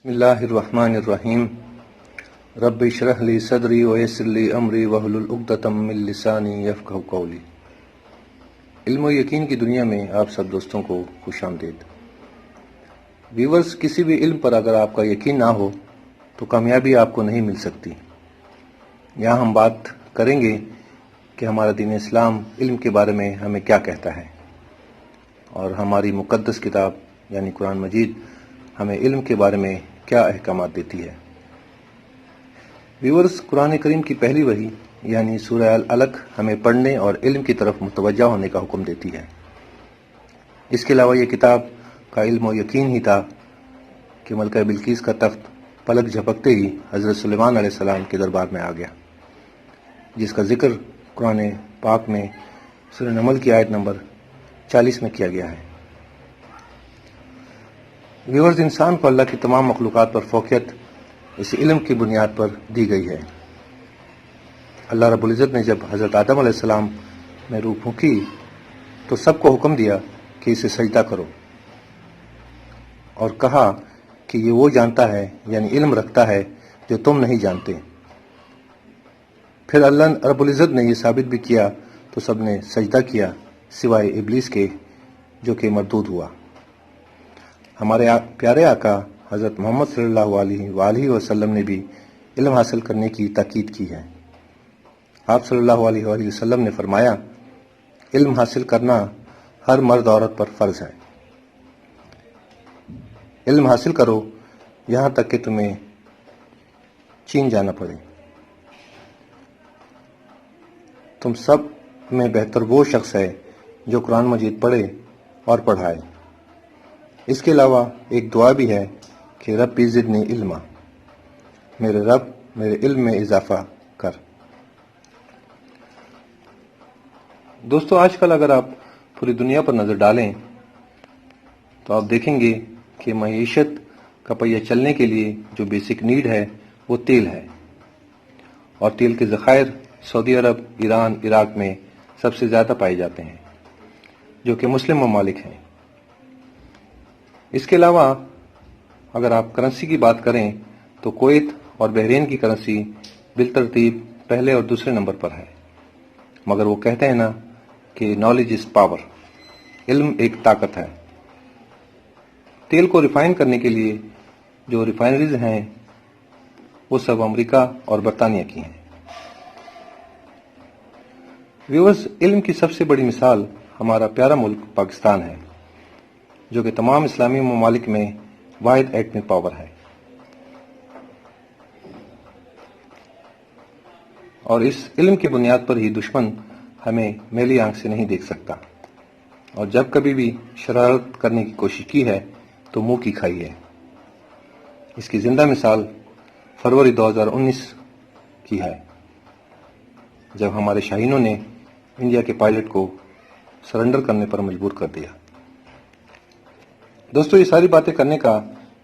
بسم اللہ الرحمن الرحیم رب اشرح لی صدری ویسر لی امری واحلل عقدۃ من لسانی یفقہوا قولی۔ علم و یقین کی دنیا میں آپ سب دوستوں کو خوش آمدید۔ ویورز، کسی بھی علم پر اگر آپ کا یقین نہ ہو تو کامیابی آپ کو نہیں مل سکتی۔ یہاں ہم بات کریں گے کہ ہمارا دین اسلام علم کے بارے میں ہمیں کیا کہتا ہے، اور ہماری مقدس کتاب یعنی قرآن مجید ہمیں علم کے بارے میں کیا احکامات دیتی ہے۔ ویورز، قرآن کریم کی پہلی وحی یعنی سورہ العلق ہمیں پڑھنے اور علم کی طرف متوجہ ہونے کا حکم دیتی ہے۔ اس کے علاوہ یہ کتاب کا علم و یقین ہی تھا کہ ملکہ بلقیس کا تخت پلک جھپکتے ہی حضرت سلیمان علیہ السلام کے دربار میں آ گیا، جس کا ذکر قرآن پاک میں سورہ نمل کی آیت نمبر 40 میں کیا گیا ہے۔ ویورز، انسان کو اللہ کی تمام مخلوقات پر فوقیت اس علم کی بنیاد پر دی گئی ہے۔ اللہ رب العزت نے جب حضرت آدم علیہ السلام میں روح پھونکی تو سب کو حکم دیا کہ اسے سجدہ کرو، اور کہا کہ یہ وہ جانتا ہے یعنی علم رکھتا ہے جو تم نہیں جانتے۔ پھر اللہ رب العزت نے یہ ثابت بھی کیا تو سب نے سجدہ کیا سوائے ابلیس کے، جو کہ مردود ہوا۔ ہمارے پیارے آقا حضرت محمد صلی اللہ علیہ وآلہ وسلم نے بھی علم حاصل کرنے کی تاکید کی ہے۔ آپ صلی اللہ علیہ وآلہ وسلم نے فرمایا، علم حاصل کرنا ہر مرد عورت پر فرض ہے۔ علم حاصل کرو یہاں تک کہ تمہیں چین جانا پڑے۔ تم سب میں بہتر وہ شخص ہے جو قرآن مجید پڑھے اور پڑھائے۔ اس کے علاوہ ایک دعا بھی ہے کہ رب زدنی علما، میرے رب میرے علم میں اضافہ کر۔ دوستو، آج کل اگر آپ پوری دنیا پر نظر ڈالیں تو آپ دیکھیں گے کہ معیشت کا پہیہ چلنے کے لیے جو بیسک نیڈ ہے وہ تیل ہے، اور تیل کے ذخائر سعودی عرب، ایران، عراق میں سب سے زیادہ پائے جاتے ہیں، جو کہ مسلم ممالک ہیں۔ اس کے علاوہ اگر آپ کرنسی کی بات کریں تو کویت اور بحرین کی کرنسی بالترتیب پہلے اور دوسرے نمبر پر ہے، مگر وہ کہتے ہیں نا کہ نالج از پاور، علم ایک طاقت ہے۔ تیل کو ریفائن کرنے کے لیے جو ریفائنریز ہیں وہ سب امریکہ اور برطانیہ کی ہیں۔ ویورز، علم کی سب سے بڑی مثال ہمارا پیارا ملک پاکستان ہے، جو کہ تمام اسلامی ممالک میں واحد ایٹمی پاور ہے، اور اس علم کی بنیاد پر ہی دشمن ہمیں میلی آنکھ سے نہیں دیکھ سکتا، اور جب کبھی بھی شرارت کرنے کی کوشش کی ہے تو منہ کی کھائی ہے۔ اس کی زندہ مثال فروری 2019 کی ہے، جب ہمارے شاہینوں نے انڈیا کے پائلٹ کو سرنڈر کرنے پر مجبور کر دیا۔ دوستو، یہ ساری باتیں کرنے کا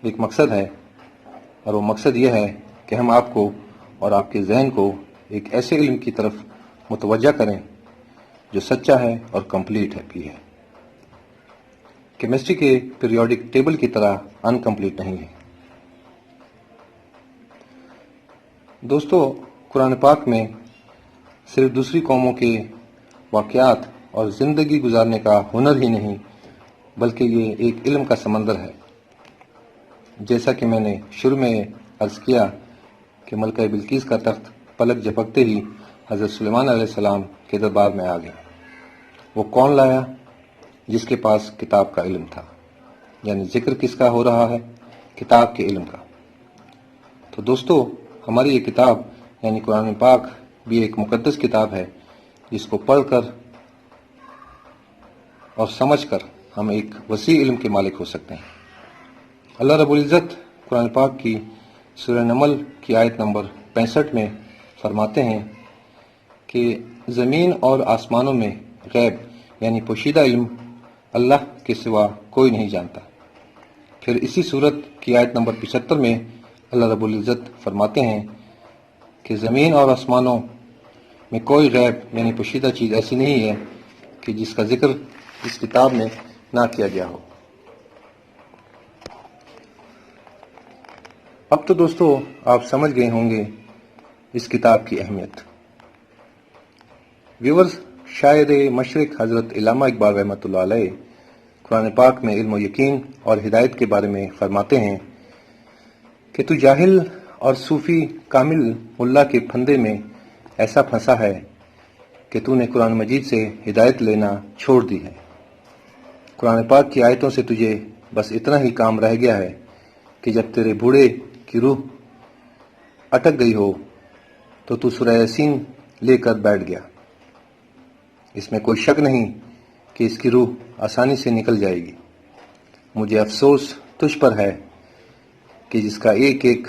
ایک مقصد ہے، اور وہ مقصد یہ ہے کہ ہم آپ کو اور آپ کے ذہن کو ایک ایسے علم کی طرف متوجہ کریں جو سچا ہے اور کمپلیٹ بھی ہے، کیمسٹری کے پیریوڈک ٹیبل کی طرح انکمپلیٹ نہیں ہے۔ دوستو، قرآن پاک میں صرف دوسری قوموں کے واقعات اور زندگی گزارنے کا ہنر ہی نہیں، بلکہ یہ ایک علم کا سمندر ہے۔ جیسا کہ میں نے شروع میں عرض کیا کہ ملکہ بلقیس کا تخت پلک جھپکتے ہی حضرت سلیمان علیہ السلام کے دربار میں آ گیا۔ وہ کون لایا؟ جس کے پاس کتاب کا علم تھا، یعنی ذکر کس کا ہو رہا ہے؟ کتاب کے علم کا۔ تو دوستو، ہماری یہ کتاب یعنی قرآن پاک بھی ایک مقدس کتاب ہے، جس کو پڑھ کر اور سمجھ کر ہم ایک وسیع علم کے مالک ہو سکتے ہیں۔ اللہ رب العزت قرآن پاک کی سورہ نمل کی آیت نمبر 65 میں فرماتے ہیں کہ زمین اور آسمانوں میں غیب یعنی پوشیدہ علم اللہ کے سوا کوئی نہیں جانتا۔ پھر اسی سورت کی آیت نمبر 75 میں اللہ رب العزت فرماتے ہیں کہ زمین اور آسمانوں میں کوئی غیب یعنی پوشیدہ چیز ایسی نہیں ہے کہ جس کا ذکر اس کتاب میں نہ کیا گیا ہو۔ اب تو دوستو آپ سمجھ گئے ہوں گے اس کتاب کی اہمیت۔ ویورز، شاعر مشرق حضرت علامہ اقبال رحمۃ اللہ علیہ قرآن پاک میں علم و یقین اور ہدایت کے بارے میں فرماتے ہیں کہ تو جاہل اور صوفی کامل ملا کے پھندے میں ایسا پھنسا ہے کہ تو نے قرآن مجید سے ہدایت لینا چھوڑ دی ہے۔ قرآن پاک کی آیتوں سے تجھے بس اتنا ہی کام رہ گیا ہے کہ جب تیرے بوڑھے کی روح اٹک گئی ہو تو سورہ یاسین لے کر بیٹھ گیا۔ اس میں کوئی شک نہیں کہ اس کی روح آسانی سے نکل جائے گی۔ مجھے افسوس تجھ پر ہے کہ جس کا ایک ایک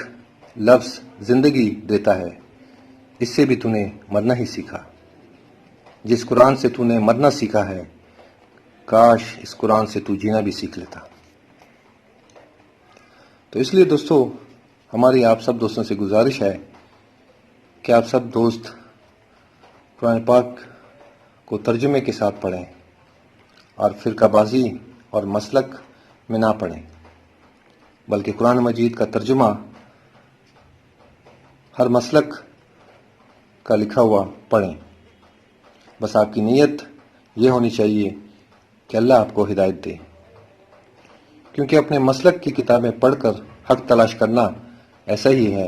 لفظ زندگی دیتا ہے، اس سے بھی تو نے مرنا ہی سیکھا۔ جس قرآن سے تو نے مرنا سیکھا ہے، کاش اس قرآن سے تو جینا بھی سیکھ لیتا۔ تو اس لیے دوستو، ہماری آپ سب دوستوں سے گزارش ہے کہ آپ سب دوست قرآن پاک کو ترجمے کے ساتھ پڑھیں اور فرقہ بازی اور مسلک میں نہ پڑھیں، بلکہ قرآن مجید کا ترجمہ ہر مسلک کا لکھا ہوا پڑھیں۔ بس آپ کی نیت یہ ہونی چاہیے کہ اللہ آپ کو ہدایت دے، کیونکہ اپنے مسلک کی کتابیں پڑھ کر حق تلاش کرنا ایسا ہی ہے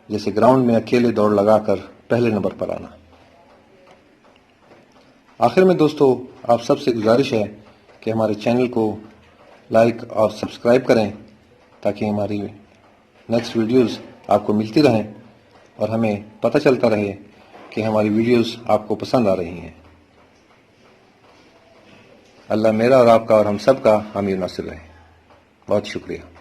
جیسے گراؤنڈ میں اکیلے دوڑ لگا کر پہلے نمبر پر آنا۔ آخر میں دوستو، آپ سب سے گزارش ہے کہ ہمارے چینل کو لائک اور سبسکرائب کریں تاکہ ہماری نیکسٹ ویڈیوز آپ کو ملتی رہیں اور ہمیں پتہ چلتا رہے کہ ہماری ویڈیوز آپ کو پسند آ رہی ہیں۔ اللہ میرا اور آپ کا اور ہم سب کا حامی و ناصر رہے۔ بہت شکریہ۔